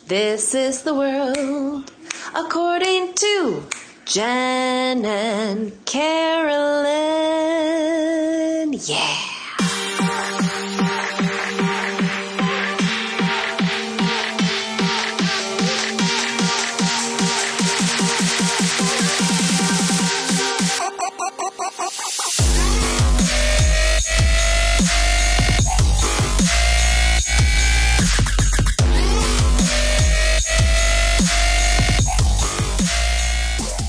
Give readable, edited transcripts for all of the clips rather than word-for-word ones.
This is the world according to Jen and Carolyn. Yeah.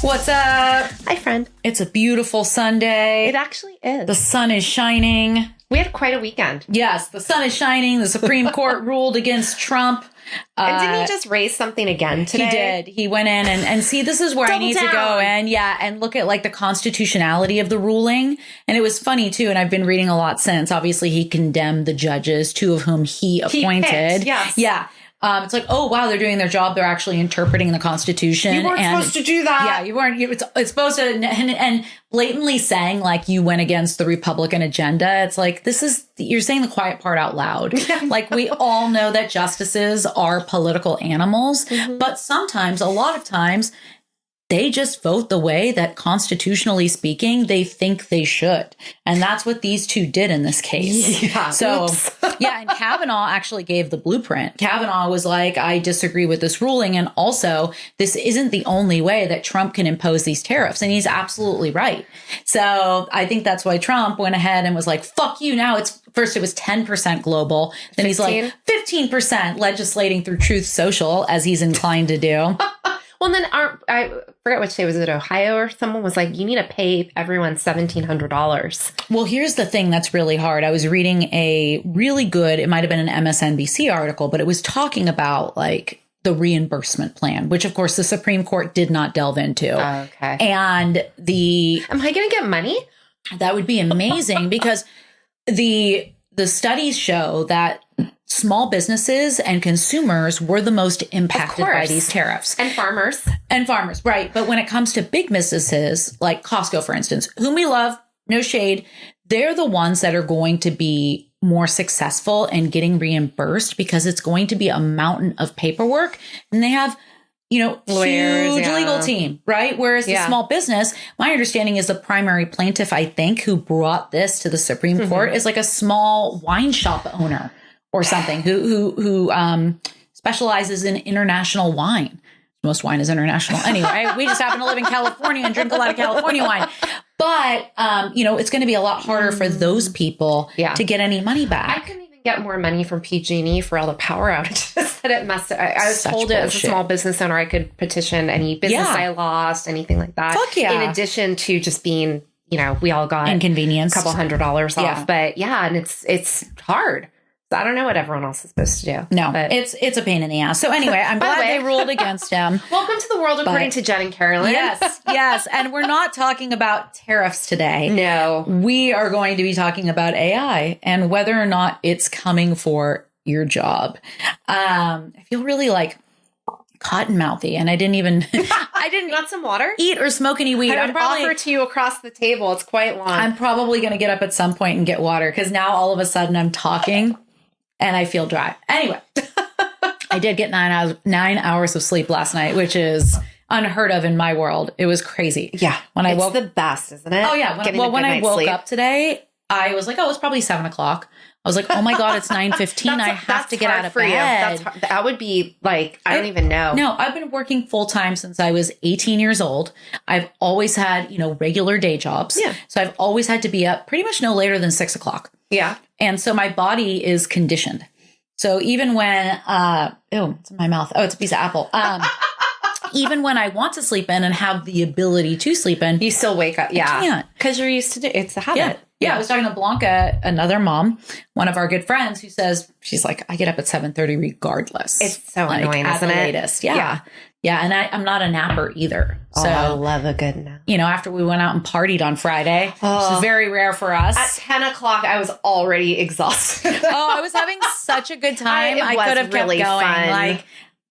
What's up? Hi, friend. It's a beautiful Sunday. It actually is. The sun is shining. We had quite a weekend. Yes, the sun is shining. The Supreme Court ruled against Trump. And didn't he just raise something again today? He did. He went in and see, this is where I need to go and look at like the constitutionality of the ruling. And it was funny too. And I've been reading a lot since. Obviously, he condemned the judges, two of whom he appointed. Picked, yes. Yeah. It's like, oh, wow, they're doing their job. They're actually interpreting the Constitution. You weren't supposed to do that. Yeah, you weren't. It's supposed to, and blatantly saying like you went against the Republican agenda. It's like, you're saying the quiet part out loud. Like, we all know that justices are political animals, but sometimes, a lot of times, they just vote the way that constitutionally speaking, they think they should. And that's what these two did in this case. Yeah. So, yeah. And Kavanaugh actually gave the blueprint. Kavanaugh was like, I disagree with this ruling. And also, this isn't the only way that Trump can impose these tariffs. And he's absolutely right. So I think that's why Trump went ahead and was like, fuck you. Now first it was 10% global. Then 15? He's like 15% legislating through Truth Social, as he's inclined to do. Well, then I forget which state was it, Ohio or someone was like, you need to pay everyone $1,700. Well, here's the thing that's really hard. I was reading a really good, it might have been an MSNBC article, but it was talking about like the reimbursement plan, which of course the Supreme Court did not delve into. Okay. And am I going to get money? That would be amazing because the studies show that small businesses and consumers were the most impacted by these tariffs. And farmers. Right. But when it comes to big businesses like Costco, for instance, whom we love, no shade, they're the ones that are going to be more successful in getting reimbursed because it's going to be a mountain of paperwork. And they have, lawyers, huge legal team, right? Whereas the small business, my understanding is the primary plaintiff, I think, who brought this to the Supreme Court is like a small wine shop owner or something who specializes in international wine. Most wine is international anyway. We just happen to live in California and drink a lot of California wine. But, it's going to be a lot harder for those people to get any money back. I couldn't even get more money from PG&E for all the power outages that it must. I was told it as a small business owner, I could petition any business I lost, anything like that. Fuck yeah. In addition to just being, we all got inconvenience, a couple $100 off. But and it's hard. I don't know what everyone else is supposed to do. No, but it's a pain in the ass. So anyway, I'm glad they ruled against him. Welcome to the world according to Jen and Carolyn. Yes. And we're not talking about tariffs today. No. We are going to be talking about AI and whether or not it's coming for your job. I feel really like cottonmouthy, and I didn't want some water? Eat or smoke any weed. I would offer to you across the table. It's quite long. I'm probably going to get up at some point and get water because now all of a sudden I'm talking and I feel dry. Anyway, I did get 9 hours of sleep last night, which is unheard of in my world. It was crazy. Yeah. It's the best, isn't it? Oh, yeah. When I woke up today, I was like, it's probably 7 o'clock. I was like, oh my God, it's 9:15. I have to get out of bed. That would be like, I don't even know. No, I've been working full time since I was 18 years old. I've always had, regular day jobs. Yeah. So I've always had to be up pretty much no later than 6 o'clock. Yeah. And so my body is conditioned. So even when, it's in my mouth. Oh, it's a piece of apple. Even when I want to sleep in and have the ability to sleep in, you still wake up. Yeah. I can't. Because you're used to it. It's a habit. Yeah. I was talking to Blanca, another mom, one of our good friends, who says, she's like, I get up at 7:30 regardless. It's so annoying, isn't it? Latest. Yeah. And I'm not a napper either. So I love a good nap. After we went out and partied on Friday, which is very rare for us. At 10 o'clock, I was already exhausted. I was having such a good time. I could have kept going. Fun.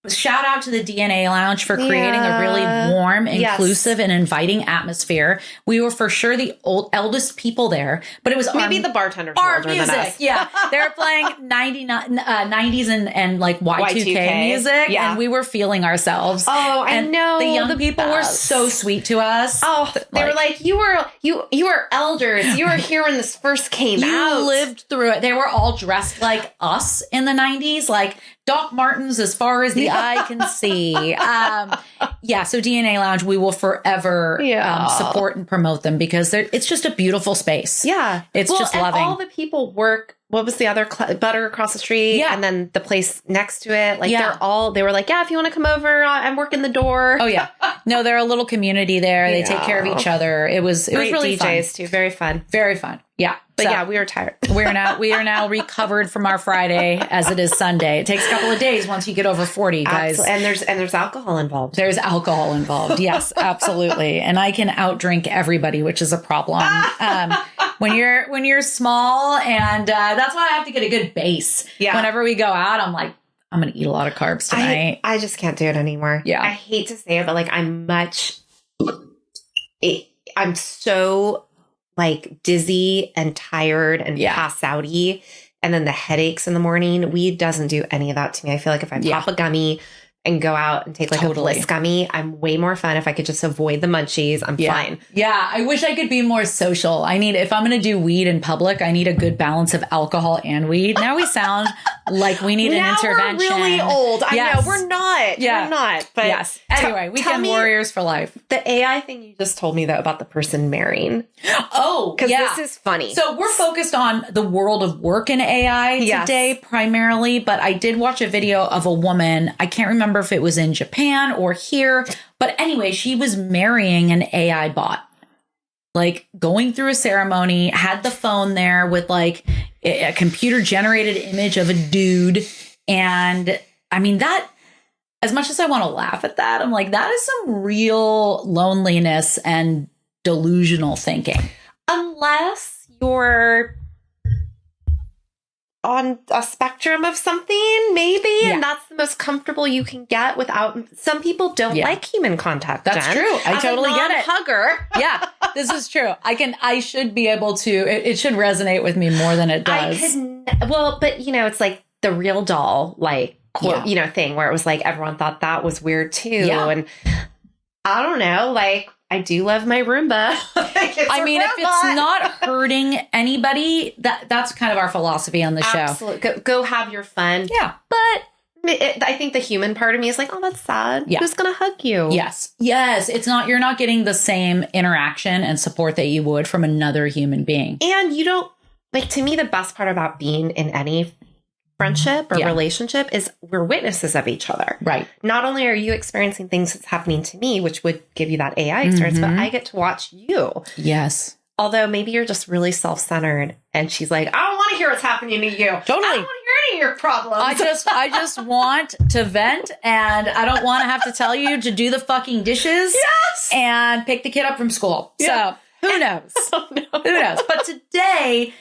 shout out to the DNA Lounge for creating a really warm, inclusive, and inviting atmosphere. We were for sure the eldest people there, but it was maybe the bartenders our older music. Than us. Yeah, they were playing 90s and like Y2K music, and we were feeling ourselves. Oh, I know. The young people were so sweet to us. Oh, they were like, you were elders. You were here when this first came out. You lived through it. They were all dressed like us in the 90s, like Doc Martens as far as the eye can see. So DNA Lounge, we will forever support and promote them because it's just a beautiful space. Yeah. It's just loving. All the people work. What was the other Butter across the street? Yeah. And then the place next to it. Like they were like, if you want to come over, I'm working the door. Oh yeah. No, they're a little community there. They take care of each other. It was really DJs fun. too. Very fun. Very fun. Yeah. But we were tired. We are now recovered from our Friday as it is Sunday. It takes a couple of days once you get over 40, guys. Absolutely. And there's alcohol involved. There's alcohol involved. Yes, absolutely. And I can outdrink everybody, which is a problem. When you're small, and that's why I have to get a good base. Yeah. Whenever we go out, I'm like, I'm going to eat a lot of carbs tonight. I just can't do it anymore. Yeah. I hate to say it, but like I'm so like dizzy and tired and pass outy. And then the headaches in the morning, weed doesn't do any of that to me. I feel like if I pop a gummy and go out and take like a Bliss gummy, I'm way more fun. If I could just avoid the munchies, I'm fine. Yeah. I wish I could be more social. if I'm going to do weed in public, I need a good balance of alcohol and weed. Now we sound like we need an intervention. We're really old. I know we're not. Yeah. We're not. But yes. Anyway, weekend warriors for life. The AI thing you just told me though about the person marrying. Oh, because this is funny. So we're focused on the world of work in AI today primarily, but I did watch a video of a woman. I can't remember if it was in Japan or here, but anyway, she was marrying an AI bot, like going through a ceremony, had the phone there with like a computer generated image of a dude. And I mean, that, as much as I want to laugh at that, I'm like, that is some real loneliness and delusional thinking. Unless you're on a spectrum of something, maybe, and that's the most comfortable you can get without. Some people don't like human contact. That's true. I totally get it. Hugger. Yeah, this is true. I should be able to. It should resonate with me more than it does. But it's like the real doll, like quote, thing where it was like everyone thought that was weird too, and I don't know, like. I do love my Roomba. If it's not hurting anybody, that's kind of our philosophy on the show. Absolutely. Go have your fun. Yeah. But I think the human part of me is like, oh, that's sad. Yeah. Who's going to hug you? Yes. It's not, you're not getting the same interaction and support that you would from another human being. And you don't, like, to me, the best part about being in any friendship or relationship is we're witnesses of each other. Right. Not only are you experiencing things that's happening to me, which would give you that AI experience, but I get to watch you. Yes. Although maybe you're just really self-centered and she's like, I don't want to hear what's happening to you. Totally. I don't want to hear any of your problems. I just want to vent, and I don't want to have to tell you to do the fucking dishes and pick the kid up from school. Yeah. So who knows? Who knows? But today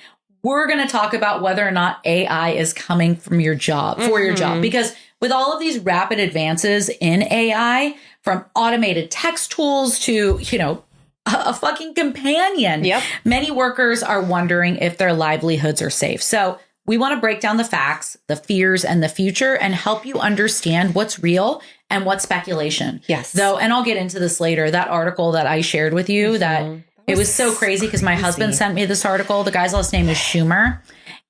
we're going to talk about whether or not AI is coming from your job, for your job. Because with all of these rapid advances in AI, from automated text tools to, a fucking companion, many workers are wondering if their livelihoods are safe. So we want to break down the facts, the fears, and the future, and help you understand what's real and what's speculation. Yes. Though, and I'll get into this later, that article that I shared with you that... It was so crazy because my husband sent me this article. The guy's last name is Schumer.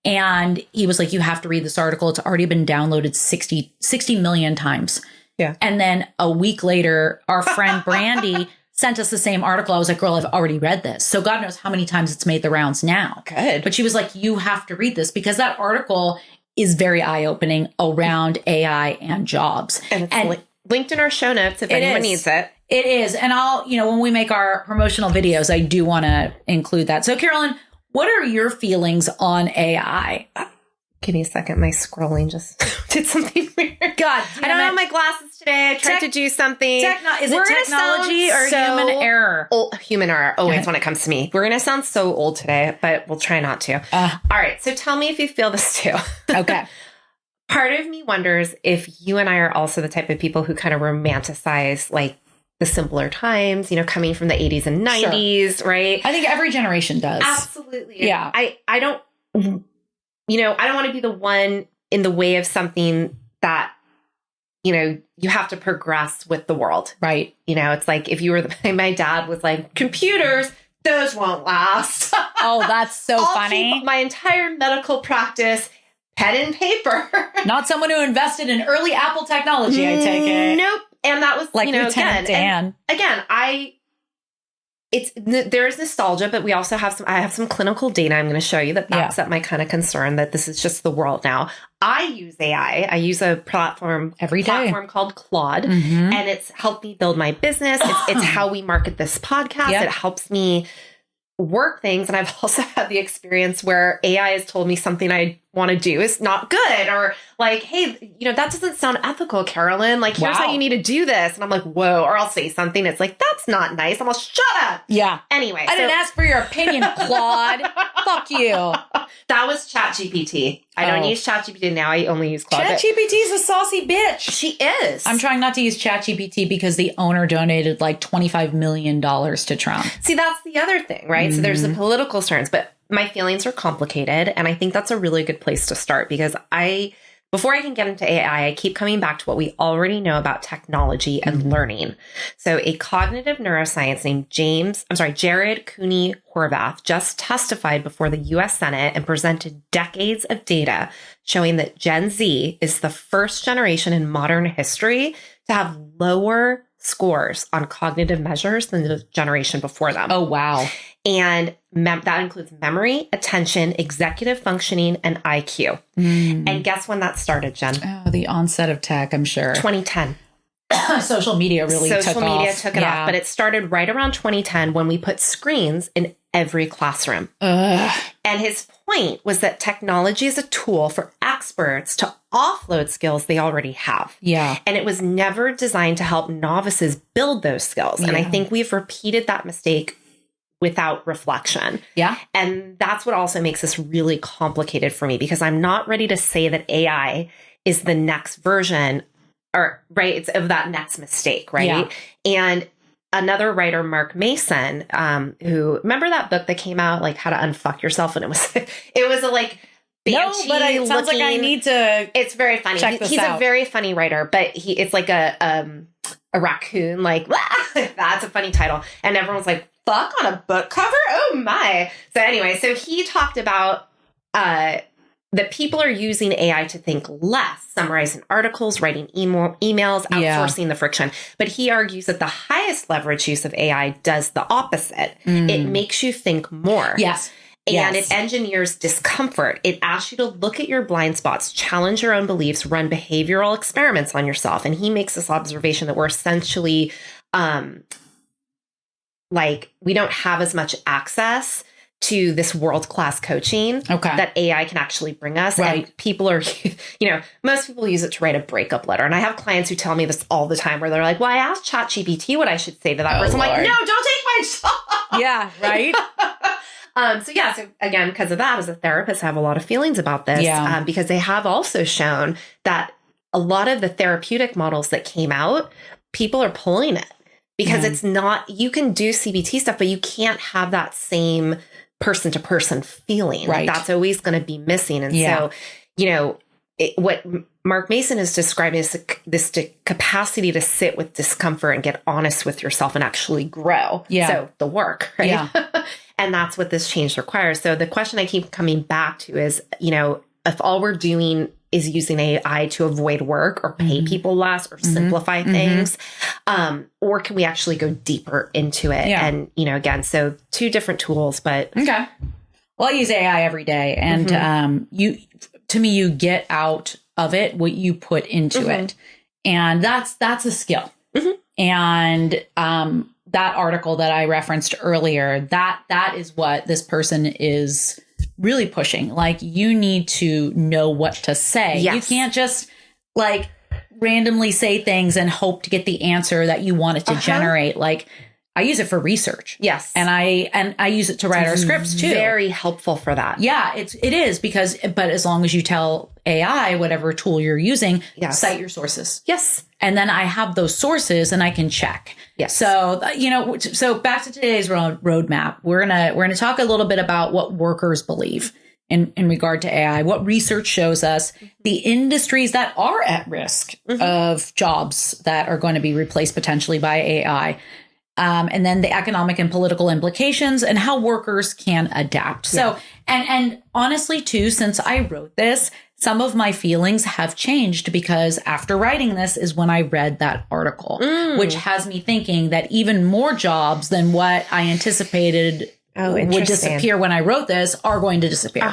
And he was like, you have to read this article. It's already been downloaded 60 million times. Yeah. And then a week later, our friend Brandy sent us the same article. I was like, girl, I've already read this. So God knows how many times it's made the rounds now. Good. But she was like, you have to read this because that article is very eye-opening around AI and jobs. And it's linked in our show notes if anyone needs it. It is. And I'll, when we make our promotional videos, I do want to include that. So, Carolyn, what are your feelings on AI? Give me a second. My scrolling just did something weird. God, I don't have my glasses today. I tried to do something. Is it technology or human error? Human error. Always when it comes to me. We're going to sound so old today, but we'll try not to. All right. So tell me if you feel this too. Okay. part of me wonders if you and I are also the type of people who kind of romanticize like the simpler times, coming from the 80s and 90s, right? I think every generation does. Absolutely. Yeah. I don't, I don't want to be the one in the way of something that, you have to progress with the world. Right. It's like if you were my dad was like, computers, those won't last. Oh, that's so I'll funny. keep my entire medical practice pen and paper. Not someone who invested in early Apple technology, I take it. Nope. And that was, like Lieutenant Dan. Again, there's nostalgia, but we also have I have some clinical data I'm going to show you that backs up my kind of concern that this is just the world now. I use AI. I use a platform called Claude, and it's helped me build my business. It's how we market this podcast. It helps me work things. And I've also had the experience where AI has told me something I want to do is not good, or like, hey, that doesn't sound ethical, Carolyn. Like, here's how you need to do this. And I'm like, whoa, or I'll say something. It's like, that's not nice. I'm like, shut up. Yeah. Anyway. I didn't ask for your opinion, Claude. Fuck you. That was ChatGPT. I don't use ChatGPT now. I only use Claude. ChatGPT's a saucy bitch. She is. I'm trying not to use ChatGPT because the owner donated like $25 million to Trump. See, that's the other thing, right? So there's the political concerns, but my feelings are complicated. And I think that's a really good place to start because before I can get into AI, I keep coming back to what we already know about technology and learning. So a cognitive neuroscience named Jared Cooney Horvath just testified before the US Senate and presented decades of data showing that Gen Z is the first generation in modern history to have lower scores on cognitive measures than the generation before them. Oh, wow. And that includes memory, attention, executive functioning, and IQ. And guess when that started, Jen? Oh, the onset of tech, I'm sure. 2010. Social media took it off. But it started right around 2010 when we put screens in every classroom. And his point was that technology is a tool for experts to offload skills they already have. Yeah. And it was never designed to help novices build those skills. And I think we've repeated that mistake without reflection. Yeah. And that's what also makes this really complicated for me because I'm not ready to say that AI is the next version it's of that next mistake, right? Yeah. And another writer, Mark Mason, who remember that book that came out, like How to Unfuck Yourself, and it was a like banshee. No, but it sounds like I need to. It's very funny. He's a very funny writer, but it's like a raccoon, like that's a funny title, and everyone's like, "Fuck on a book cover? Oh my!" So anyway, so he talked about that people are using AI to think less, summarizing articles, writing emails, outsourcing the friction. But he argues that the highest leverage use of AI does the opposite. It makes you think more. Yes. And it engineers discomfort. It asks you to look at your blind spots, challenge your own beliefs, run behavioral experiments on yourself. And he makes this observation that we're essentially we don't have as much access to this world-class coaching that AI can actually bring us. Right. And people are, most people use it to write a breakup letter. And I have clients who tell me this all the time where they're like, well, I asked ChatGPT what I should say to that person. I'm like, no, don't take my job. Yeah, right? So again, because of that, as a therapist, I have a lot of feelings about this because they have also shown that a lot of the therapeutic models that came out, people are pulling it because it's not, you can do CBT stuff, but you can't have that same person to person feeling. Right. That's always going to be missing. And so, what Mark Mason is describing is this capacity to sit with discomfort and get honest with yourself and actually grow. Yeah. So the work, right? Yeah. And that's what this change requires. So the question I keep coming back to is, if all we're doing is using AI to avoid work or pay people less or simplify things, or can we actually go deeper into it? Yeah. And, again, so two different tools, but. Okay. Well, I use AI every day. And you get out of it what you put into it. And that's a skill. And that article that I referenced earlier, that is what this person is really pushing. Like, you need to know what to say. Yes. You can't just randomly say things and hope to get the answer that you want it to generate. Like, I use it for research. Yes. And I use it to write our scripts too. Very helpful for that. Yeah, it is but as long as you tell AI, whatever tool you're using, Yes. cite your sources. Yes. And then I have those sources and I can check. Yes. So, so back to today's roadmap, we're going to talk a little bit about what workers believe in regard to AI, what research shows us, the industries that are at risk of jobs that are going to be replaced potentially by AI. And then the economic and political implications and how workers can adapt. Yeah. So, and honestly, too, since I wrote this, some of my feelings have changed because after writing this is when I read that article, which has me thinking that even more jobs than what I anticipated would disappear when I wrote this are going to disappear.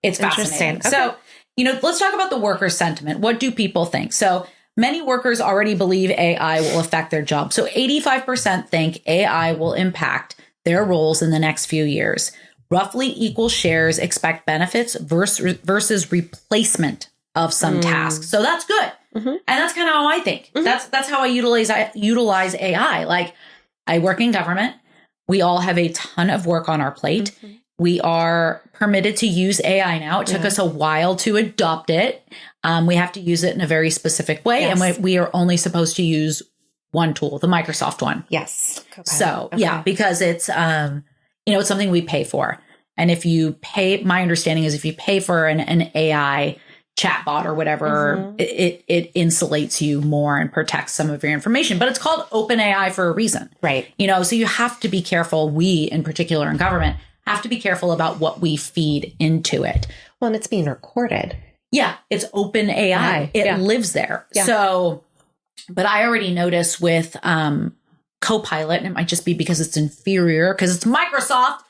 It's fascinating. Okay. So, let's talk about the worker sentiment. What do people think? So, many workers already believe AI will affect their job. So 85% think AI will impact their roles in the next few years. Roughly equal shares expect benefits versus replacement of some tasks. So that's good. And that's kind of how I think. That's how I utilize AI. Like, I work in government. We all have a ton of work on our plate. We are permitted to use AI now. It took us a while to adopt it. We have to use it in a very specific way. Yes. And we are only supposed to use one tool, the Microsoft one. Yes. Copilot. So, because it's, it's something we pay for. And if you pay, my understanding is if you pay for an AI chatbot or whatever, it insulates you more and protects some of your information. But it's called open AI for a reason. Right. So you have to be careful. We, in particular in government, have to be careful about what we feed into it. Well, and it's being recorded. Yeah, it's open AI. It lives there. Yeah. So, but I already noticed with Copilot, and it might just be because it's inferior, because it's Microsoft.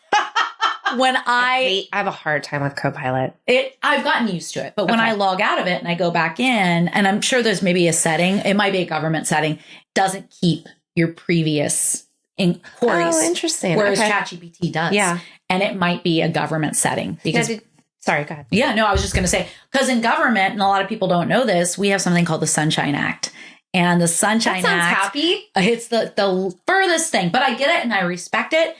When I have a hard time with Copilot. I've gotten used to it. But when I log out of it and I go back in, and I'm sure there's maybe a setting, it might be a government setting, doesn't keep your previous inquiries. Oh, interesting. Whereas ChatGPT does. Yeah. And it might be a government setting because... Sorry, go ahead. Yeah, no, I was just going to say, because in government, and a lot of people don't know this, we have something called the Sunshine Act. And the Sunshine Act, happy. It's the furthest thing, but I get it and I respect it.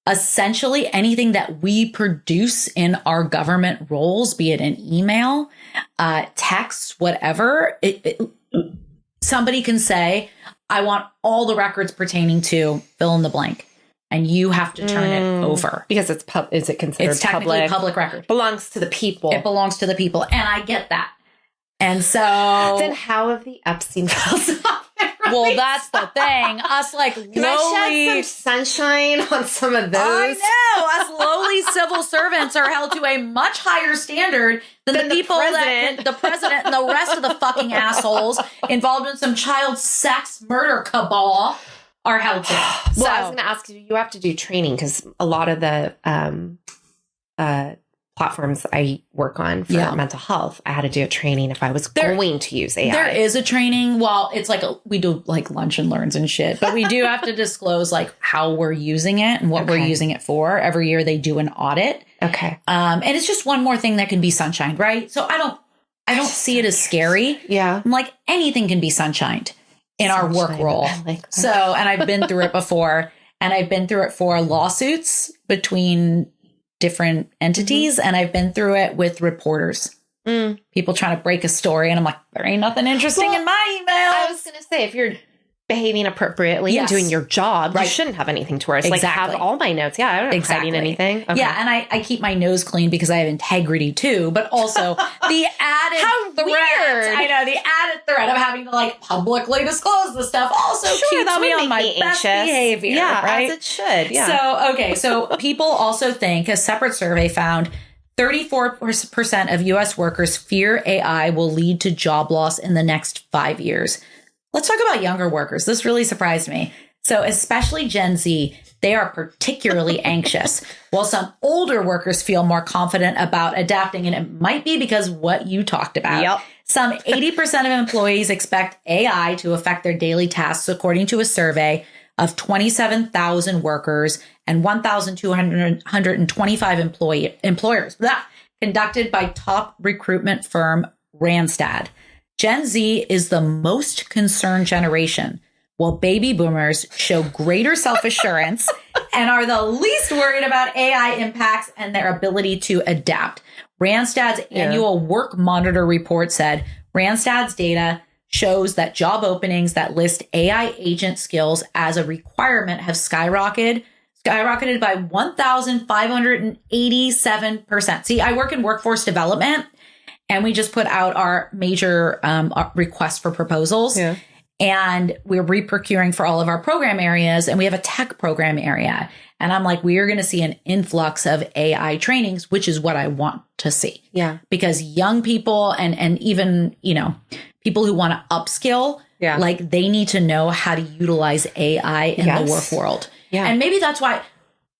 Essentially, anything that we produce in our government roles, be it an email, text, whatever, somebody can say, I want all the records pertaining to fill in the blank. And you have to turn it over. Because is it considered it's technically public record. Belongs to the people. It belongs to the people. And I get that. And so... Then how have the Epstein files Well, that's the thing. Us Can I shed some sunshine on some of those? I know. Us lowly civil servants are held to a much higher standard than the people that the president and the rest of the fucking assholes involved in some child sex murder cabal are held to. Well, I was going to ask you have to do training because a lot of the platforms I work on for mental health, I had to do a training if I was going to use AI. There is a training. Well, it's we do lunch and learns and shit, but we do have to disclose how we're using it and what we're using it for. Every year they do an audit. Okay. And it's just one more thing that can be sunshined, right? So I don't see it as scary. Yeah. I'm anything can be sunshined in our work role. So, and I've been through it before, and I've been through it for lawsuits between different entities, and I've been through it with reporters. People trying to break a story, and I'm like, there ain't nothing interesting in my emails. I was going to say, if you're behaving appropriately and doing your job, you shouldn't have anything to worry. It's have all my notes. Yeah, I don't hiding anything. Okay. Yeah, and I keep my nose clean because I have integrity too, but also the added threat. Weird. I know, the added threat of having to publicly disclose the stuff also keeps me on my best behavior. Yeah, right? as it should. Yeah. So people also think, a separate survey found 34% of U.S. workers fear AI will lead to job loss in the next 5 years. Let's talk about younger workers. This really surprised me. So especially Gen Z, they are particularly anxious, while some older workers feel more confident about adapting. And it might be because what you talked about. Yep. Some 80% of employees expect AI to affect their daily tasks, according to a survey of 27,000 workers and 1,225 employers conducted by top recruitment firm Randstad. Gen Z is the most concerned generation, while baby boomers show greater self-assurance and are the least worried about AI impacts and their ability to adapt. Randstad's annual work monitor report said Randstad's data shows that job openings that list AI agent skills as a requirement have skyrocketed by 1,587%. See, I work in workforce development, and we just put out our major request for proposals. Yeah. And we're re-procuring for all of our program areas, and we have a tech program area. And I'm like, we are going to see an influx of AI trainings, which is what I want to see. Yeah. Because young people and even, people who want to upskill, like they need to know how to utilize AI in the work world. Yeah. And maybe that's why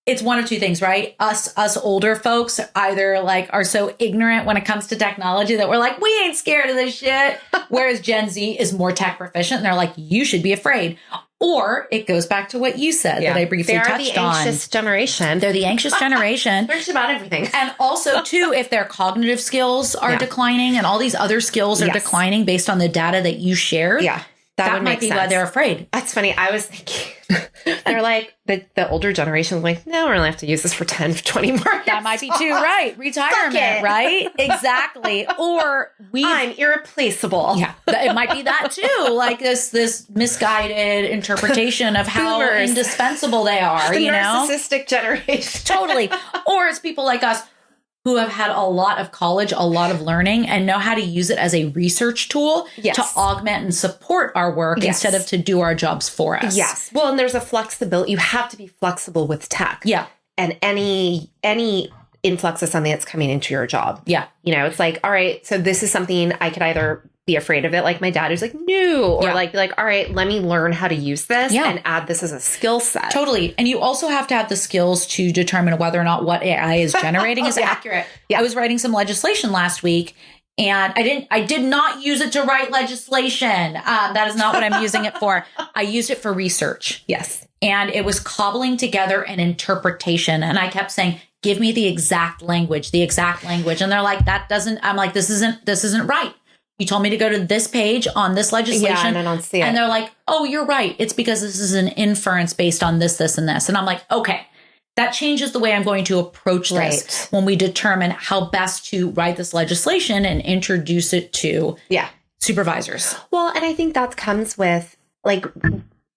it's one of two things, right? Us older folks either like are so ignorant when it comes to technology that we're like, we ain't scared of this shit. Whereas Gen Z is more tech proficient and they're like, you should be afraid. Or it goes back to what you said that I briefly touched on. They're the anxious generation. They're the anxious generation. They're just about everything. And also, too, if their cognitive skills are declining and all these other skills are declining based on the data that you shared, that might be why they're afraid. That's funny. I was thinking, they're like, the older generation is like, no, we're going to have to use this for 10, 20 more years. That might be too, right? Retirement, right? Exactly. Or I'm irreplaceable. Yeah. It might be that too. Like this misguided interpretation of how Boomers. Indispensable they are, the narcissistic generation. Totally. Or it's people like us who have had a lot of college, a lot of learning, and know how to use it as a research tool to augment and support our work instead of to do our jobs for us. Yes. Well, and there's a flexibility. You have to be flexible with tech. Yeah. And any influx of something that's coming into your job. Yeah. It's like, all right, so this is something I could either be afraid of it, like my dad who's like, no, or like, all right, let me learn how to use this and add this as a skill set. Totally. And you also have to have the skills to determine whether or not what AI is generating is accurate. Yeah. I was writing some legislation last week, and I did not use it to write legislation. That is not what I'm using it for. I used it for research. Yes. And it was cobbling together an interpretation. And I kept saying, give me the exact language. And they're like, I'm like, this isn't right. You told me to go to this page on this legislation. And I don't see it. And they're like, oh, you're right. It's because this is an inference based on this, this, and this. And I'm like, okay, that changes the way I'm going to approach this when we determine how best to write this legislation and introduce it to supervisors. Well, and I think that comes with, like,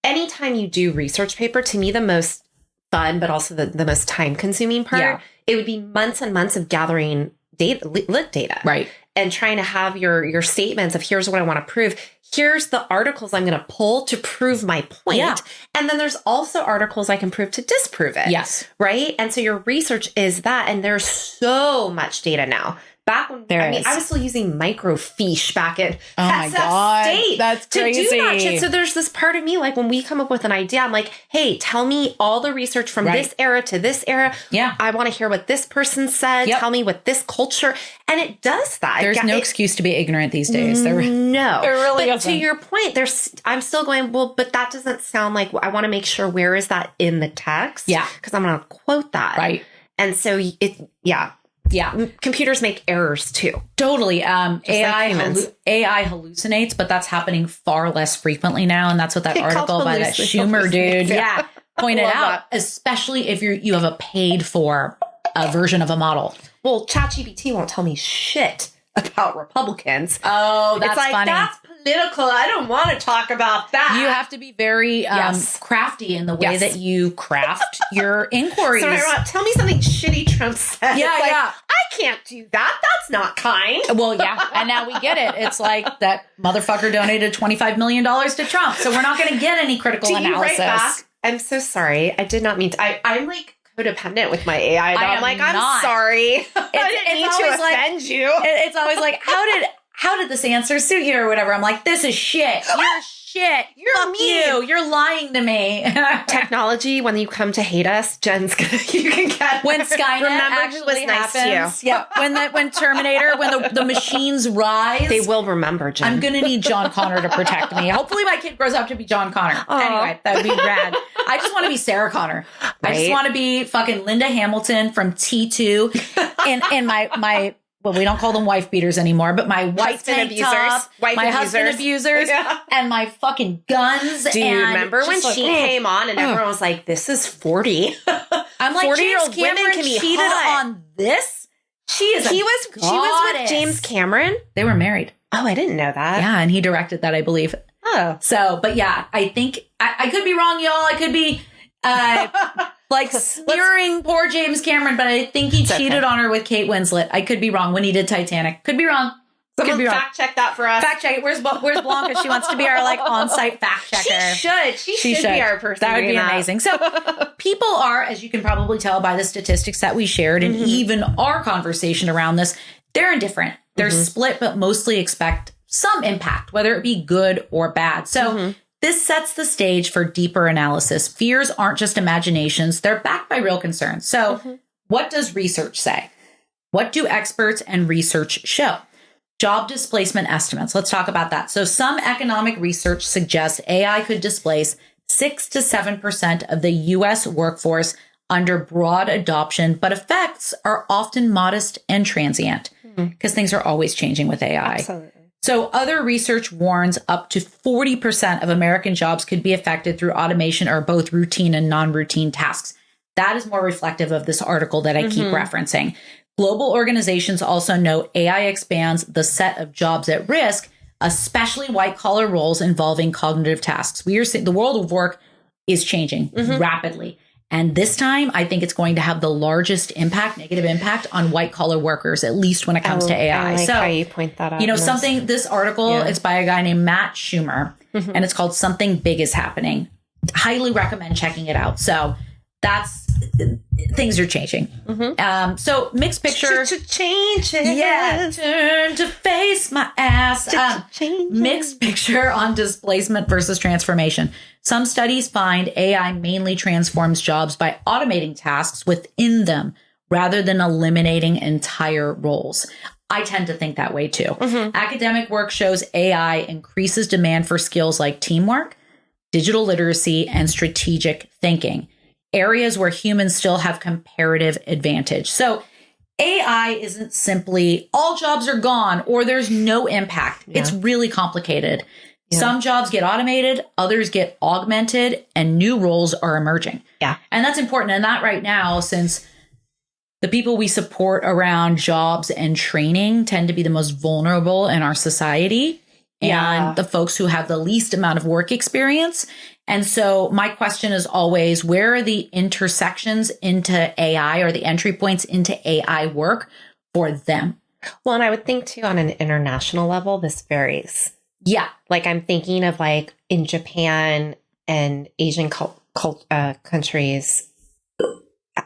anytime you do research paper, to me, the most fun, but also the most time consuming part, it would be months and months of gathering lit data. Right. And trying to have your statements of here's what I want to prove. Here's the articles I'm going to pull to prove my point. Yeah. And then there's also articles I can prove to disprove it. Yes. Right. And so your research is that. And there's so much data now. Back when I was still using microfiche back in State. That's crazy. To do that shit. So there's this part of me, like when we come up with an idea, I'm like, hey, tell me all the research from this era to this era. Yeah. I want to hear what this person said. Tell me what this culture. And it does that. There's no excuse to be ignorant these days. No. There really but isn't. To your point, I'm still going, well, but that doesn't sound like, I want to make sure where is that in the text? Yeah. Because I'm going to quote that. Right. And so Yeah. Computers make errors too. Totally. AI hallucinates, but that's happening far less frequently now. And that's what that article by that Schumer dude pointed out, especially if you have a paid for a version of a model. Well, ChatGPT won't tell me shit about Republicans. Oh, that's funny. That's political. I don't want to talk about that. You have to be very crafty in the way that you craft your inquiries. So tell me something shitty Trump said. Yeah, I can't do that. That's not kind. Well, yeah. And now we get it. It's like that motherfucker donated $25 million to Trump. So we're not going to get any critical analysis. Write back, I'm so sorry. I did not mean to. I'm like codependent with my AI. I'm sorry. I didn't mean to offend you. It's always like, how did this answer suit you or whatever? I'm like, this is shit. You're shit. Fuck you. You're lying to me. Technology, when you come to hate us, Jen's gonna, you can get when Skynet actually happens. Yeah. When Terminator, when the machines rise, they will remember, Jen. I'm gonna need John Connor to protect me. Hopefully my kid grows up to be John Connor. Anyway, that would be rad. I just want to be Sarah Connor. Right? I just want to be fucking Linda Hamilton from T2 and my well, we don't call them wife beaters anymore, but my white tank top, my husband abusers, and my fucking guns. Do you remember when she came on and everyone was like, this is 40? I'm like, 40-year-old women can be cheated on this? She was with James Cameron. They were married. Oh, I didn't know that. Yeah, and he directed that, I believe. Oh. So, but yeah, I think I could be wrong, y'all. I could be like smearing poor James Cameron, but I think he cheated on her with Kate Winslet. I could be wrong when he did Titanic. Could be wrong. Someone fact check that for us. Fact check it. Where's Blanca? She wants to be our like on-site fact checker. She should be our person. That would be amazing. So people are, as you can probably tell by the statistics that we shared and even our conversation around this, they're indifferent. They're split, but mostly expect some impact, whether it be good or bad. So this sets the stage for deeper analysis. Fears aren't just imaginations. They're backed by real concerns. So what does research say? What do experts and research show? Job displacement estimates. Let's talk about that. So some economic research suggests AI could displace 6 to 7% of the U.S. workforce under broad adoption, but effects are often modest and transient because things are always changing with AI. Absolutely. So other research warns up to 40% of American jobs could be affected through automation or both routine and non-routine tasks. That is more reflective of this article that I keep referencing. Global organizations also note AI expands the set of jobs at risk, especially white-collar roles involving cognitive tasks. We are seeing the world of work is changing rapidly. And this time, I think it's going to have the largest impact, negative impact on white-collar workers, at least when it comes to AI. I like how you point that out. You know, this article, it's by a guy named Matt Schumer, and it's called Something Big is Happening. Highly recommend checking it out. So things are changing. So mixed picture. Change it. Yeah. Turn to face my ass. Mixed picture on displacement versus transformation. Some studies find AI mainly transforms jobs by automating tasks within them rather than eliminating entire roles. I tend to think that way too. Academic work shows AI increases demand for skills like teamwork, digital literacy, and strategic thinking. Areas where humans still have comparative advantage. So AI isn't simply all jobs are gone or there's no impact. It's really complicated. Some jobs get automated, others get augmented, and new roles are emerging. And that's important. And that right now, since the people we support around jobs and training tend to be the most vulnerable in our society and the folks who have the least amount of work experience. And so my question is always, where are the intersections into AI or the entry points into AI work for them? Well, and I would think too, on an international level, this varies. Yeah. Like I'm thinking of like in Japan and Asian countries,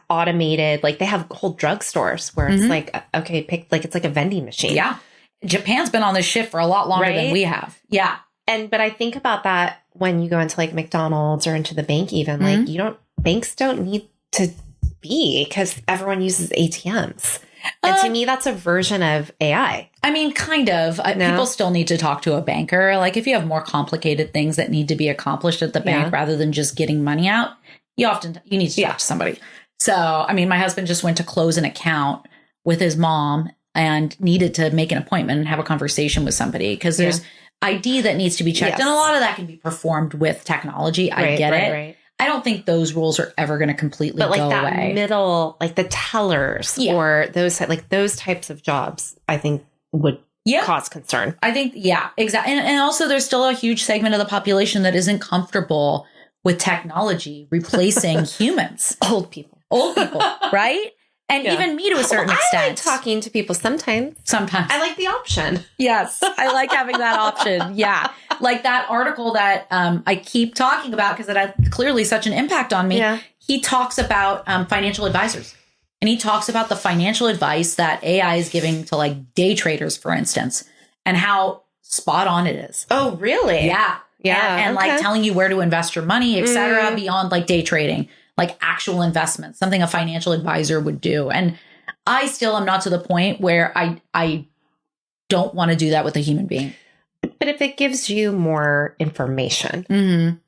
automated, like they have whole drugstores where it's like, okay, it's like a vending machine. Yeah. Japan's been on this shift for a lot longer than we have. Yeah. But I think about that when you go into like McDonald's or into the bank, even like banks don't need to be because everyone uses ATMs. And to me, that's a version of AI. I mean, kind of. People still need to talk to a banker. Like if you have more complicated things that need to be accomplished at the bank rather than just getting money out, you need to talk to somebody. So, I mean, my husband just went to close an account with his mom and needed to make an appointment and have a conversation with somebody because there's ID that needs to be checked. And a lot of that can be performed with technology. I get it. Right. I don't think those rules are ever going to completely go away. But like that middle, like the tellers or those types of jobs, I think would cause concern. I think, exactly. And also there's still a huge segment of the population that isn't comfortable with technology replacing humans. Old people, right? And even me to a certain extent. I like talking to people sometimes. I like the option. Yes. I like having that option. Yeah. Like that article that I keep talking about because it had clearly such an impact on me. Yeah. He talks about financial advisors. And he talks about the financial advice that AI is giving to like day traders, for instance, and how spot on it is. Oh, really? Yeah. Yeah. And like telling you where to invest your money, et cetera, beyond like day trading. Like actual investments, something a financial advisor would do. And I still am not to the point where I don't want to do that with a human being. But if it gives you more information,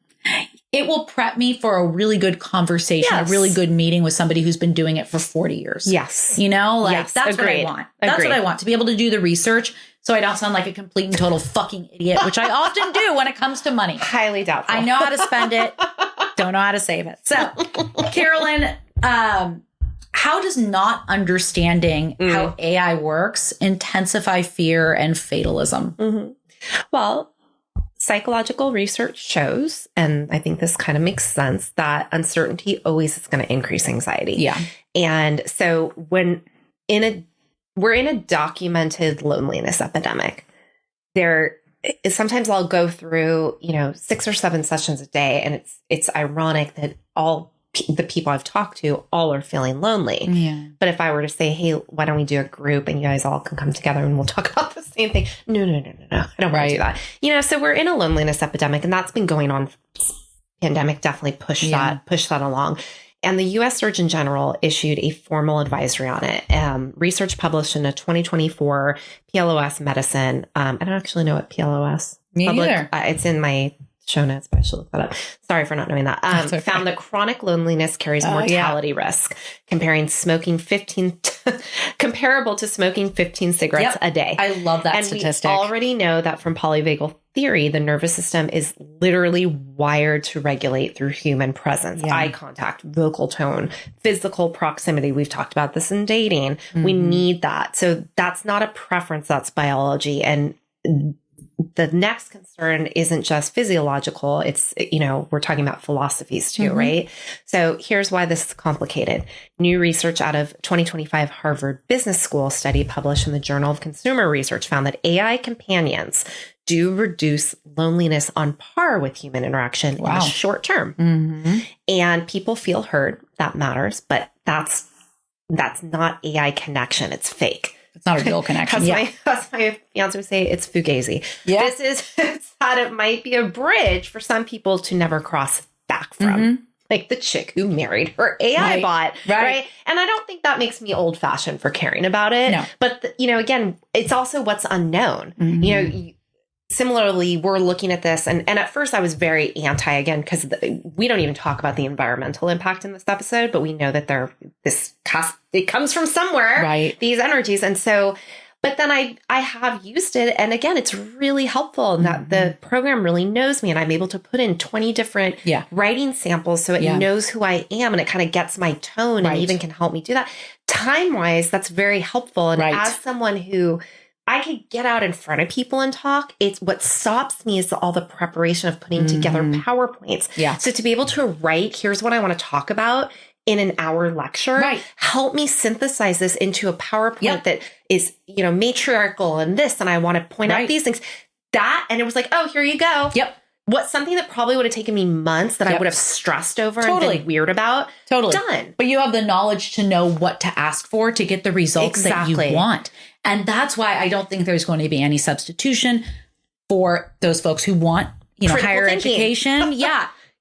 it will prep me for a really good conversation, a really good meeting with somebody who's been doing it for 40 years. Yes. You know, like that's what I want. That's what I want, to be able to do the research so I don't sound like a complete and total fucking idiot, which I often do when it comes to money. Highly doubtful. I know how to spend it. Don't know how to save it. So, Carolyn, how does not understanding how AI works intensify fear and fatalism? Mm-hmm. Well, psychological research shows, and I think this kind of makes sense, that uncertainty always is going to increase anxiety. Yeah. And so we're in a documented loneliness epidemic. Sometimes I'll go through, 6 or 7 sessions a day, and it's ironic that all the people I've talked to all are feeling lonely. Yeah. But if I were to say, hey, why don't we do a group and you guys all can come together and we'll talk about the same thing? No. I don't want to do that. So we're in a loneliness epidemic, and that's been going on. Pandemic definitely pushed that along. And the U.S. Surgeon General issued a formal advisory on it. Research published in a 2024 PLOS Medicine. I don't actually know what PLOS. Me neither. It's in my show notes, but I should look that up. Sorry for not knowing that. Okay. Found that chronic loneliness carries mortality risk, comparable to smoking 15 cigarettes a day. I love that statistic. We already know that from polyvagal theory, the nervous system is literally wired to regulate through human presence, eye contact, vocal tone, physical proximity. We've talked about this in dating. We need that. So that's not a preference, that's biology. And the next concern isn't just physiological. It's, we're talking about philosophies too, right? So here's why this is complicated. New research out of 2025 Harvard Business School study published in the Journal of Consumer Research found that AI companions do reduce loneliness on par with human interaction in the short term. And people feel heard. That matters, but that's not AI connection. It's fake. It's not a real connection. As my fiance would say, it's fugazi. Yeah. It's that it might be a bridge for some people to never cross back from. Like the chick who married her AI bot. Right. And I don't think that makes me old fashioned for caring about it. No. But, again, it's also what's unknown. Similarly, we're looking at this, and at first I was very anti, again, because we don't even talk about the environmental impact in this episode, but we know that it comes from somewhere, these energies. And so, but then I have used it, and again, it's really helpful in that the program really knows me, and I'm able to put in 20 different writing samples so it knows who I am, and it kind of gets my tone and even can help me do that. Time-wise, that's very helpful. And as someone who I could get out in front of people and talk, it's what stops me is all the preparation of putting together PowerPoints. Yeah. So to be able to write, here's what I want to talk about in an hour lecture, help me synthesize this into a PowerPoint that is, matriarchal and this, and I want to point out these things. And it was like, oh, here you go. Something that probably would have taken me months that I would have stressed over and been weird about. Done. But you have the knowledge to know what to ask for to get the results that you want. And that's why I don't think there's going to be any substitution for those folks who want, higher education.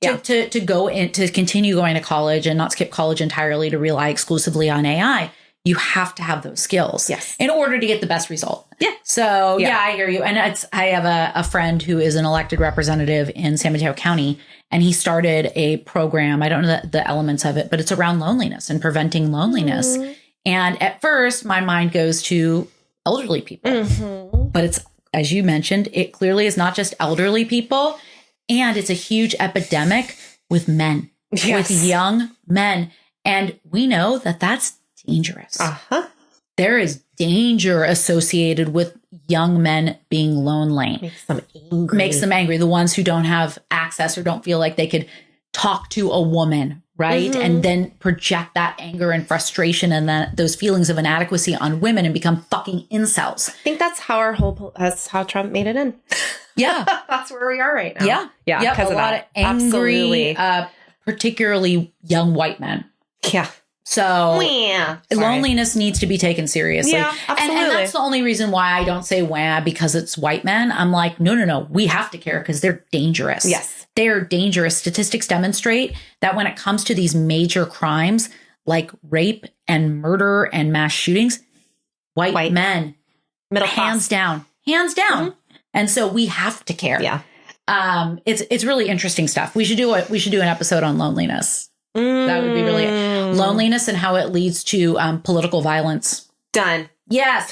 To go in, to continue going to college and not skip college entirely to rely exclusively on AI. You have to have those skills in order to get the best result. So I hear you. And I have a friend who is an elected representative in San Mateo County, and he started a program. I don't know the elements of it, but it's around loneliness and preventing loneliness. And at first my mind goes to elderly people, but it's, as you mentioned, it clearly is not just elderly people, and it's a huge epidemic with men, with young men. And we know that that's dangerous. There is danger associated with young men being lonely. Makes them angry. The ones who don't have access or don't feel like they could talk to a woman, right? And then project that anger and frustration and then those feelings of inadequacy on women and become fucking incels. I think that's how that's how Trump made it in. That's where we are right now. Because a lot of angry, particularly young white men. So loneliness needs to be taken seriously. And that's the only reason why I don't say because it's white men. I'm like, no. We have to care because they're dangerous. They're dangerous. Statistics demonstrate that when it comes to these major crimes like rape and murder and mass shootings, white men, middle hands down. And so we have to care. It's really interesting stuff. We should do an episode on loneliness. That would be really loneliness and how it leads to political violence. Done. Yes.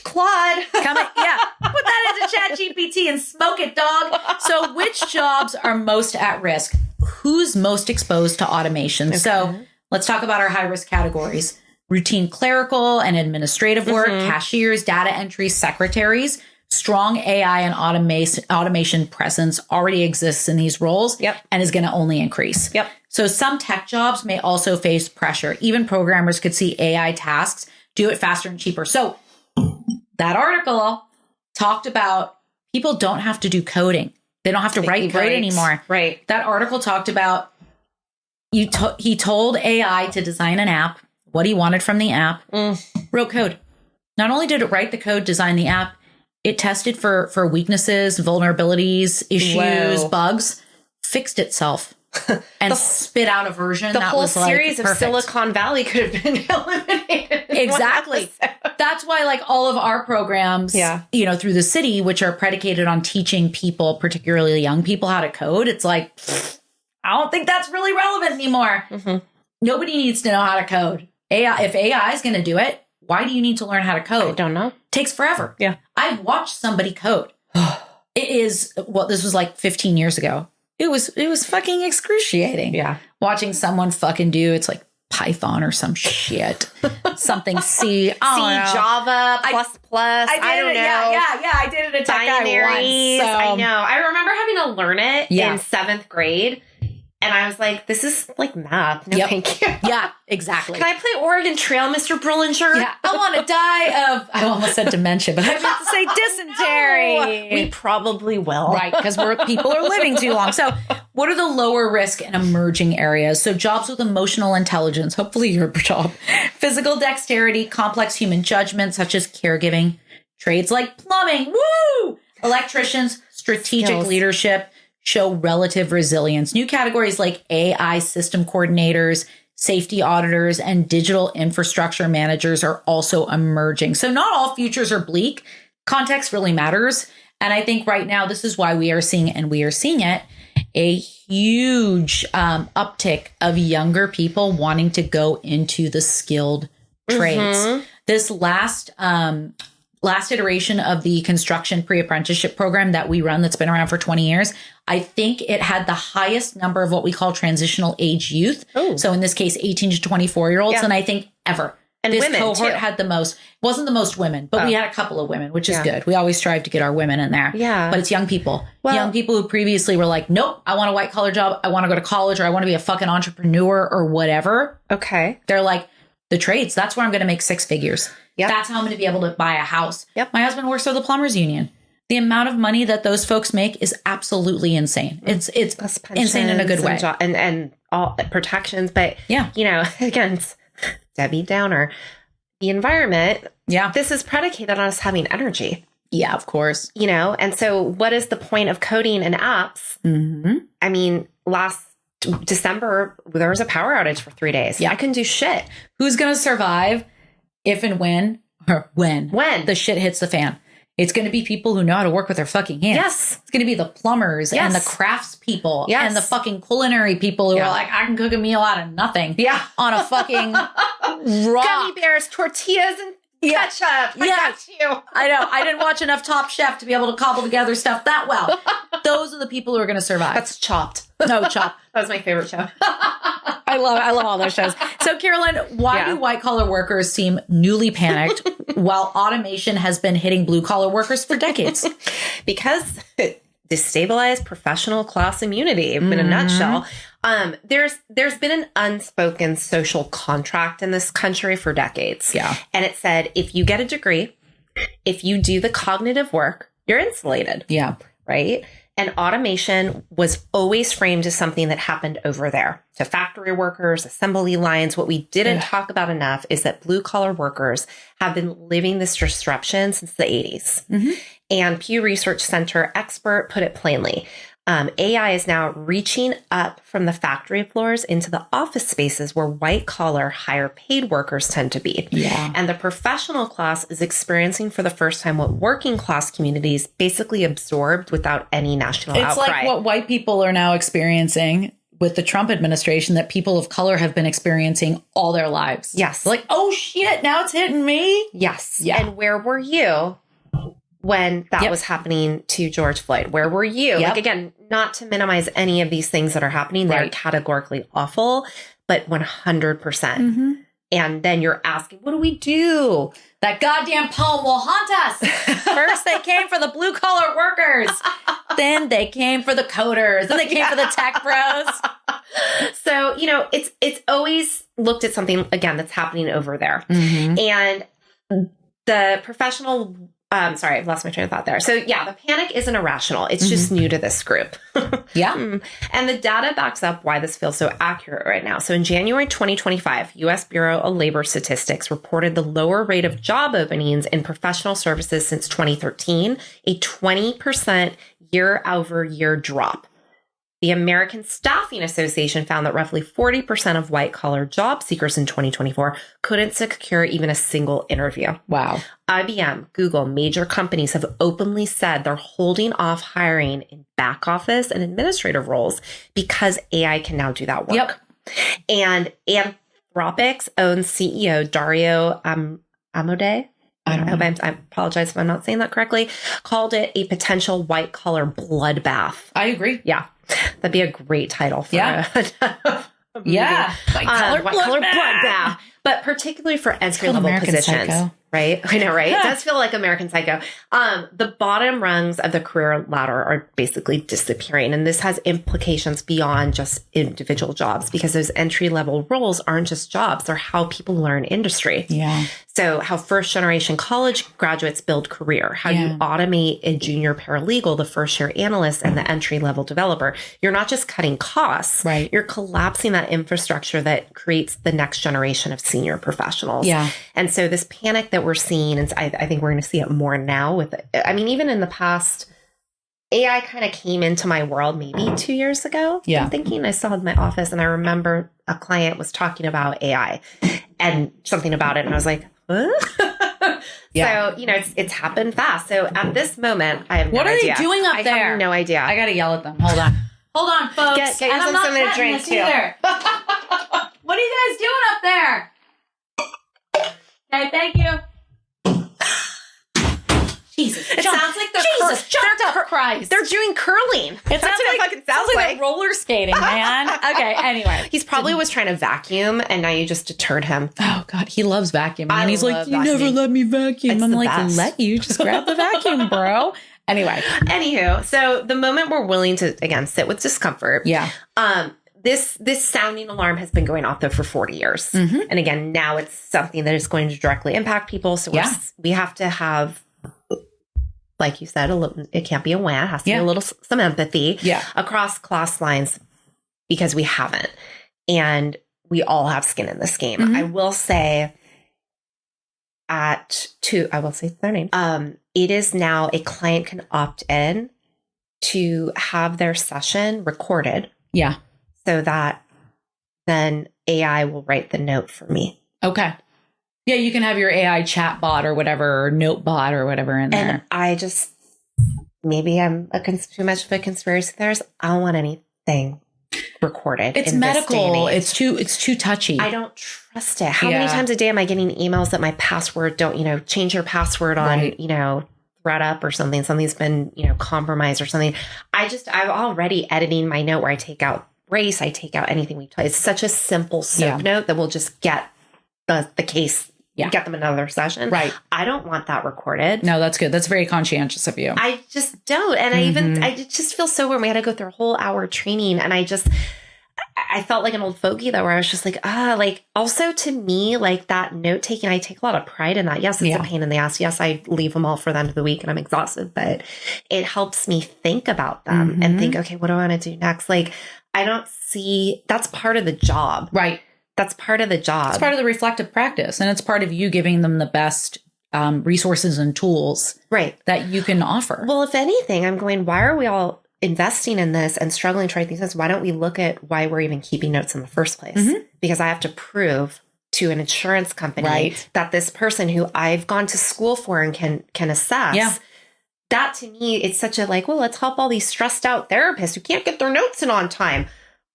Claude. Put that into ChatGPT and smoke it, dog. So which jobs are most at risk? Who's most exposed to automation? So let's talk about our high risk categories. routine clerical and administrative work, cashiers, data entry, secretaries. Strong AI and automation presence already exists in these roles and is going to only increase. So some tech jobs may also face pressure. Even programmers could see AI tasks do it faster and cheaper. So that article talked about people don't have to do coding. They don't have to write code anymore. Right. That article talked about he told AI to design an app, what he wanted from the app, wrote code. Not only did it write the code, design the app, it tested for weaknesses, vulnerabilities, issues, bugs, fixed itself, and spit out a version that was like perfect. The whole series of Silicon Valley could have been eliminated. Exactly. That's why like all of our programs, you know, through the city, which are predicated on teaching people, particularly young people, how to code. It's like, I don't think that's really relevant anymore. Nobody needs to know how to code. If AI is going to do it, why do you need to learn how to code? I don't know. Takes forever. I've watched somebody code. It is, well, this was like 15 years ago. It was fucking excruciating. Watching someone fucking do, it's like Python or some shit. Something C. Java, plus. I don't know. I did it at Tech Guy once. So. I know. I remember having to learn it in 7th grade. And I was like, this is like math. No, thank you. Yeah, exactly. Can I play Oregon Trail, Mr. Brillinger? Yeah, I want to die of, I almost said dementia, but I meant to say dysentery. No, we probably will. Right, because people are living too long. So what are the lower risk and emerging areas? So jobs with emotional intelligence, hopefully your job, physical dexterity, complex human judgment, such as caregiving, trades like plumbing, electricians, strategic leadership, show relative resilience. New categories like AI system coordinators, safety auditors, and digital infrastructure managers are also emerging. So not all futures are bleak. Context really matters. And I think right now, this is why we are seeing it, a huge uptick of younger people wanting to go into the skilled trades. This last iteration of the construction pre-apprenticeship program that we run, that's been around for 20 years, I think it had the highest number of what we call transitional age youth. So in this case, 18 to 24-year-olds. And I think ever. And this women cohort had the most. It wasn't the most women, but we had a couple of women, which is good. We always strive to get our women in there. But it's young people. Well, young people who previously were like, nope, I want a white collar job. I want to go to college, or I want to be a fucking entrepreneur or whatever. They're like, the trades, that's where I'm going to make 6 figures. That's how I'm going to be able to buy a house. My husband works for the plumbers union. The amount of money that those folks make is absolutely insane. It's insane in a good way. And all protections. But, you know, again, it's Debbie Downer. The environment, this is predicated on us having energy. Yeah, of course. You know, and so what is the point of coding and apps? I mean, last December, there was a power outage for 3 days. I couldn't do shit. Who's going to survive if and when the shit hits the fan? It's going to be people who know how to work with their fucking hands. It's going to be the plumbers and the crafts people and the fucking culinary people who are like, I can cook a meal out of nothing. On a fucking rock. Gummy bears, tortillas, and ketchup. I got you. I know. I didn't watch enough Top Chef to be able to cobble together stuff that well. Those are the people who are going to survive. That's Chopped. No, Chopped. That was my favorite show. I love all those shows. So, Carolyn, why do white collar workers seem newly panicked while automation has been hitting blue collar workers for decades? Because destabilized professional class immunity, in a nutshell. There's been an unspoken social contract in this country for decades. And it said, if you get a degree, if you do the cognitive work, you're insulated. Right? And automation was always framed as something that happened over there to factory workers, assembly lines. What we didn't talk about enough is that blue collar workers have been living this disruption since the 80s. And Pew Research Center expert put it plainly. AI is now reaching up from the factory floors into the office spaces where white collar, higher paid workers tend to be. And the professional class is experiencing for the first time what working class communities basically absorbed without any national outcry. It's like what white people are now experiencing with the Trump administration that people of color have been experiencing all their lives. Like, oh shit, now it's hitting me. And where were you when that was happening to George Floyd? Where were you? Like, again, not to minimize any of these things that are happening. They're categorically awful, but 100%. And then you're asking, what do we do? That goddamn poem will haunt us. First, they came for the blue collar workers. Then they came for the coders. Then they came for the tech bros. So, it's always looked at something, again, that's happening over there. And the professional, sorry, I've lost my train of thought there. So yeah, the panic isn't irrational. It's just new to this group. And the data backs up why this feels so accurate right now. So in January 2025, U.S. Bureau of Labor Statistics reported the lower rate of job openings in professional services since 2013, a 20% year-over-year drop. The American Staffing Association found that roughly 40% of white-collar job seekers in 2024 couldn't secure even a single interview. Wow. IBM, Google, major companies have openly said they're holding off hiring in back office and administrative roles because AI can now do that work. And Anthropic's own CEO, Dario Amodei, I apologize if I'm not saying that correctly, called it a potential white-collar bloodbath. I agree. Yeah. That'd be a great title for a movie. White-collar bloodbath. But particularly for entry-level positions. Psycho. Right? I know, right? It does feel like American Psycho. The bottom rungs of the career ladder are basically disappearing. And this has implications beyond just individual jobs because those entry-level roles aren't just jobs. They're how people learn industry. Yeah. So how first-generation college graduates build career, how you automate a junior paralegal, the first-year analyst, and the entry-level developer. You're not just cutting costs. Right. You're collapsing that infrastructure that creates the next generation of senior professionals. Yeah. And so this panic that we're seeing, and I think we're going to see it more now with, even in the past, AI kind of came into my world maybe 2 years ago. Yeah. I'm thinking I saw it in my office and I remember a client was talking about AI and something about it. And I was like, huh? So, it's happened fast. So at this moment, I have no idea. What are they doing up there? I have no idea. I got to yell at them. Hold on, folks. Get yourself something to drink too. What are you guys doing up there? Okay, thank you. Jesus. It sounds like they're doing curling. That's what it fucking sounds like. They're roller skating, man. Okay, anyway. He's probably was trying to vacuum and now you just deterred him. Oh, God. He loves vacuuming. And he's like, you never let me vacuum. I'm like, let you. Just grab the vacuum, bro. Anyway. Anywho, so the moment we're willing to, again, sit with discomfort. Yeah. This sounding alarm has been going off though for 40 years. And again, now it's something that is going to directly impact people. So we have to have, like you said, it can't be a wham. It has to be some empathy across class lines because we haven't. And we all have skin in this game. I will say I will say their name. It is now a client can opt in to have their session recorded. Yeah. So that then AI will write the note for me. Okay. Yeah, you can have your AI chat bot or whatever, or note bot or whatever in there. And I just, maybe I'm too much of a conspiracy theorist. I don't want anything recorded. It's medical. It's too touchy. I don't trust it. How many times a day am I getting emails that my password don't, change your password on, ThreadUp or something. Something's been, compromised or something. I'm already editing my note where I take out race. I take out anything we've talked. It's such a simple soap note that will just get the case, get them another session. Right. I don't want that recorded. No, that's good. That's very conscientious of you. I just don't. And I just feel so weird. We had to go through a whole hour training and I felt like an old fogey though, where I was just like, also to me, like that note taking, I take a lot of pride in that. Yes, it's a pain in the ass. Yes, I leave them all for the end of the week and I'm exhausted, but it helps me think about them and think, okay, what do I want to do next? Like, I don't see, that's part of the job. Right. That's part of the job. It's part of the reflective practice. And it's part of you giving them the best resources and tools that you can offer. Well, if anything, I'm going, why are we all investing in this and struggling to write these notes? Why don't we look at why we're even keeping notes in the first place? Because I have to prove to an insurance company that this person who I've gone to school for and can assess. Yeah. That to me, it's such a let's help all these stressed out therapists who can't get their notes in on time.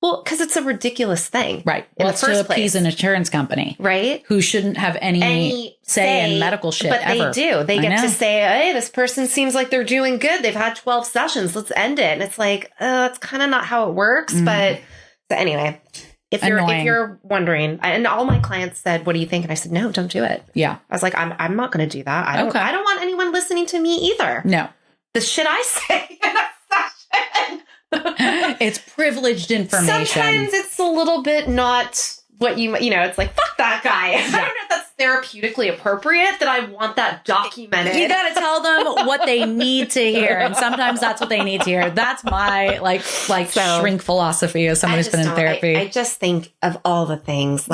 Well, because it's a ridiculous thing. Right. Well, it's to appease an insurance company. Right. Who shouldn't have any say in medical shit but ever. They do. They get to say, hey, this person seems like they're doing good. They've had 12 sessions. Let's end it. And it's like, that's kind of not how it works. But so anyway, If you're wondering, and all my clients said, what do you think? And I said, no, don't do it. Yeah. I was like, I'm not going to do that. I don't want anyone listening to me either. No. The shit I say in a session. It's privileged information. Sometimes it's a little bit not what it's like, fuck that guy. Yeah. I don't know if that's therapeutically appropriate that I want that documented. You got to tell them what they need to hear. And sometimes that's what they need to hear. That's my shrink philosophy as someone who's been in therapy. I just think of all the things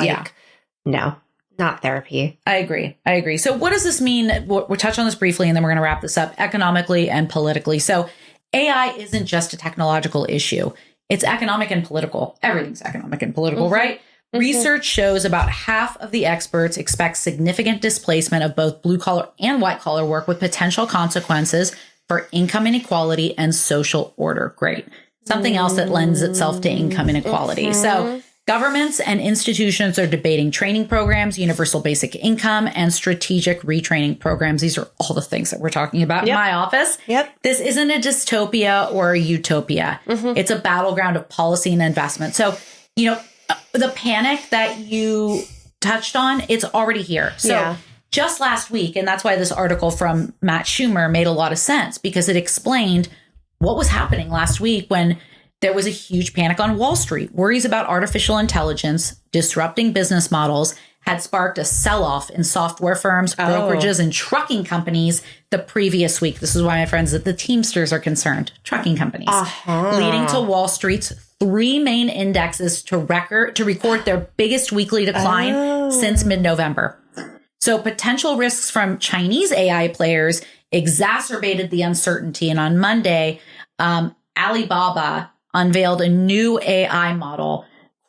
no, not therapy. I agree. So what does this mean? We'll touch on this briefly and then we're going to wrap this up economically and politically. So AI isn't just a technological issue. It's economic and political. Everything's economic and political, right? Mm-hmm. Research shows about half of the experts expect significant displacement of both blue collar and white collar work with potential consequences for income inequality and social order. Great. Something else that lends itself to income inequality. Mm-hmm. So governments and institutions are debating training programs, universal basic income, and strategic retraining programs. These are all the things that we're talking about in my office. Yep. This isn't a dystopia or a utopia. Mm-hmm. It's a battleground of policy and investment. So, the panic that you touched on, it's already here. So just last week, and that's why this article from Matt Schumer made a lot of sense, because it explained what was happening last week when there was a huge panic on Wall Street. Worries about artificial intelligence disrupting business models had sparked a sell-off in software firms, brokerages, and trucking companies the previous week. This is why, my friends, that the Teamsters are concerned. Trucking companies. Leading to Wall Street's 3 main indexes to record their biggest weekly decline since mid-November. So potential risks from Chinese AI players exacerbated the uncertainty. And on Monday, Alibaba unveiled a new AI model,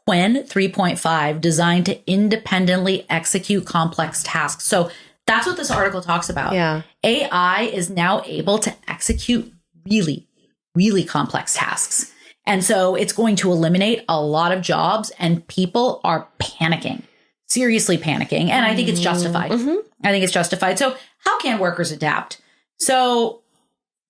Qwen 3.5, designed to independently execute complex tasks. So that's what this article talks about. Yeah. AI is now able to execute really, really complex tasks. And so it's going to eliminate a lot of jobs, and people are panicking, seriously panicking. And I think it's justified. Mm-hmm. I think it's justified. So how can workers adapt? So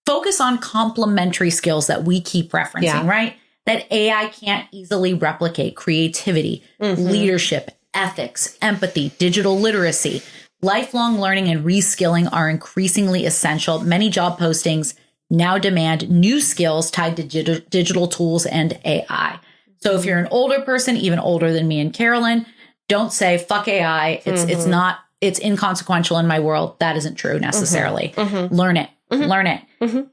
focus on complementary skills that we keep referencing, right? That AI can't easily replicate: creativity, leadership, ethics, empathy, digital literacy. Lifelong learning and reskilling are increasingly essential. Many job postings now demand new skills tied to digital tools and AI. So if you're an older person, even older than me and Carolyn, don't say, fuck AI. It's inconsequential in my world. That isn't true necessarily. Learn it. Learn it.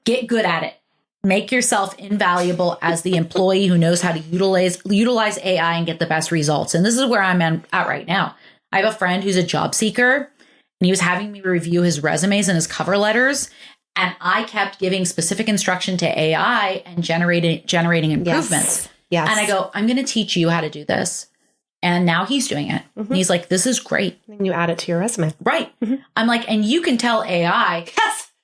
Get good at it. Make yourself invaluable as the employee who knows how to utilize AI and get the best results. And this is where I'm at right now. I have a friend who's a job seeker, and he was having me review his resumes and his cover letters. And I kept giving specific instruction to AI and generating improvements. Yes. And I go, I'm going to teach you how to do this. And now he's doing it. And he's like, this is great. And you add it to your resume. Right. I'm like, and you can tell AI,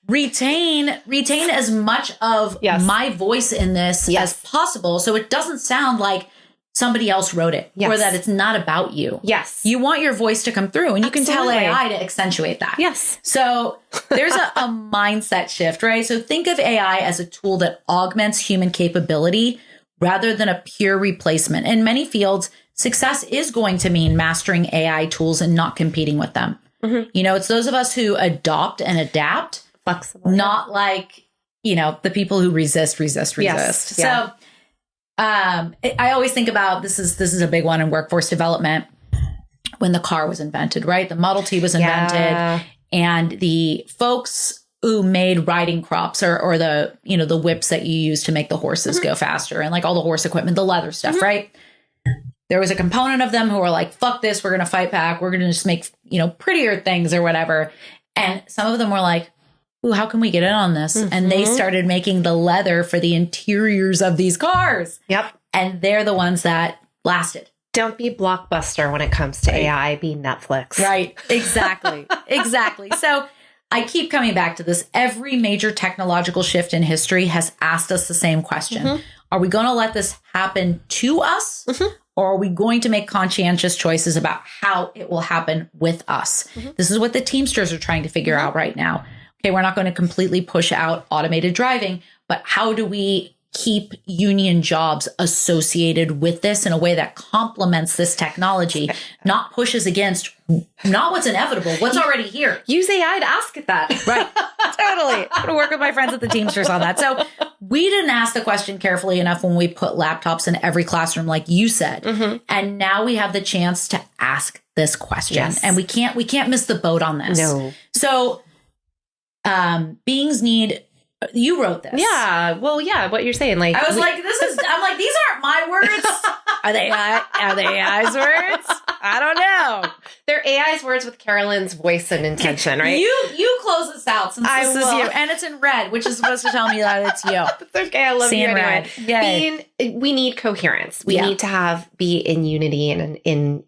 retain as much of my voice in this as possible. So it doesn't sound like somebody else wrote it or that it's not about you. Yes. You want your voice to come through, and you can tell AI to accentuate that. Yes. So there's a mindset shift, right? So think of AI as a tool that augments human capability rather than a pure replacement. In many fields, success is going to mean mastering AI tools and not competing with them. It's those of us who adopt and adapt, flexible, not like, the people who resist. Yes. So I always think about this is a big one in workforce development. When the car was invented, right? The Model T was invented, and the folks who made riding crops or the the whips that you use to make the horses go faster, and like all the horse equipment, the leather stuff, right? There was a component of them who were like, fuck this, we're going to fight back. We're going to just make, prettier things or whatever. And some of them were like, ooh, how can we get in on this? And they started making the leather for the interiors of these cars. Yep. And they're the ones that lasted. Don't be Blockbuster when it comes to AI, be Netflix. Right. Exactly. Exactly. So I keep coming back to this. Every major technological shift in history has asked us the same question. Are we going to let this happen to us? Or are we going to make conscientious choices about how it will happen with us? This is what the Teamsters are trying to figure out right now. Okay, we're not going to completely push out automated driving, but how do we keep union jobs associated with this in a way that complements this technology, not pushes against, not what's inevitable, what's already here. Use AI to ask it that. Right. Totally. I'm going to work with my friends at the Teamsters on that. So we didn't ask the question carefully enough when we put laptops in every classroom, like you said. Mm-hmm. And now we have the chance to ask this question. Yes. And we can't miss the boat on this. No. So beings need, you wrote this. Yeah. Well, yeah. What you're saying, like, I was like, I'm like, these aren't my words. Are they AI's words? I don't know. They're AI's words with Carolyn's voice and intention, right? You close this out since this is you. And it's in red, which is supposed to tell me that it's you. It's okay. I love you anyway. We need coherence. We need to be in unity and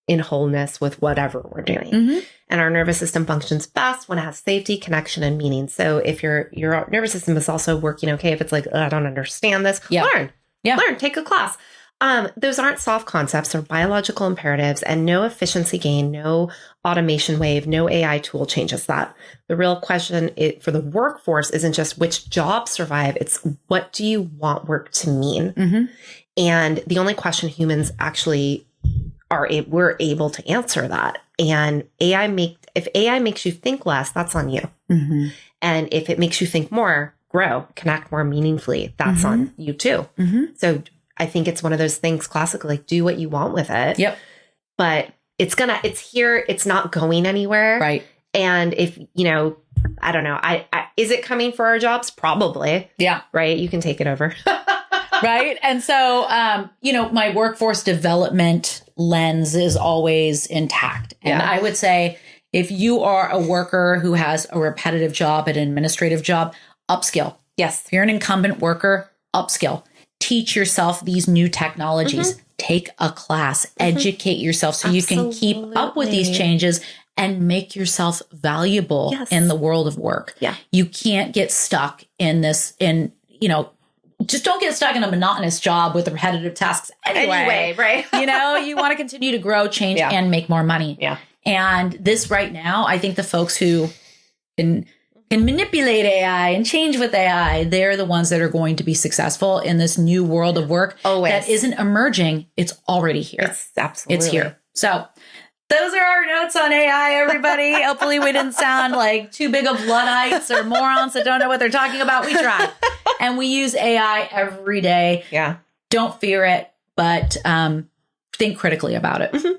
in wholeness with whatever we're doing. Mm-hmm. And our nervous system functions best when it has safety, connection, and meaning. So if your nervous system is also working okay, if it's like, I don't understand this, learn. Yeah. Learn, take a class. Those aren't soft concepts or biological imperatives, and no efficiency gain, no automation wave, no AI tool changes that. The real question for the workforce isn't just which jobs survive. It's what do you want work to mean? Mm-hmm. And the only question humans actually we're able to answer that. And if AI makes you think less, that's on you. Mm-hmm. And if it makes you think more, grow, connect more meaningfully, that's on you too. Mm-hmm. So I think it's one of those things classically, like do what you want with it. Yep. But it's here. It's not going anywhere. Right. And if, I don't know, is it coming for our jobs? Probably. Yeah. Right. You can take it over. Right. And so, my workforce development lens is always intact. And I would say if you are a worker who has a repetitive job, an administrative job, upskill. Yes. If you're an incumbent worker, upskill. Teach yourself these new technologies. Mm-hmm. Take a class. Mm-hmm. Educate yourself so you can keep up with these changes and make yourself valuable in the world of work. Yeah. You can't get stuck in this, just don't get stuck in a monotonous job with repetitive tasks anyway, right? You want to continue to grow, change, and make more money. Yeah. And this right now, I think the folks who can manipulate AI and change with AI, they're the ones that are going to be successful in this new world of work that isn't emerging. It's already here. It's here. So those are our notes on AI, everybody. Hopefully we didn't sound like too big of Luddites or morons that don't know what they're talking about. We try. And we use AI every day. Yeah. Don't fear it, but think critically about it. Mm-hmm.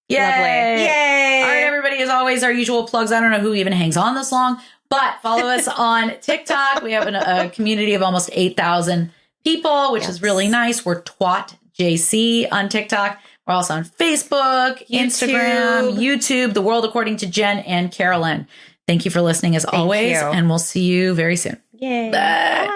Yay. Lovely. Yay. All right, everybody, as always, our usual plugs. I don't know who even hangs on this long, but follow us on TikTok. We have a community of almost 8,000 people, which is really nice. We're TWATJC on TikTok. We're also on Facebook, Instagram, YouTube, The World According to Jen and Carolyn. Thank you for listening as always, and we'll see you very soon. Yay. Bye.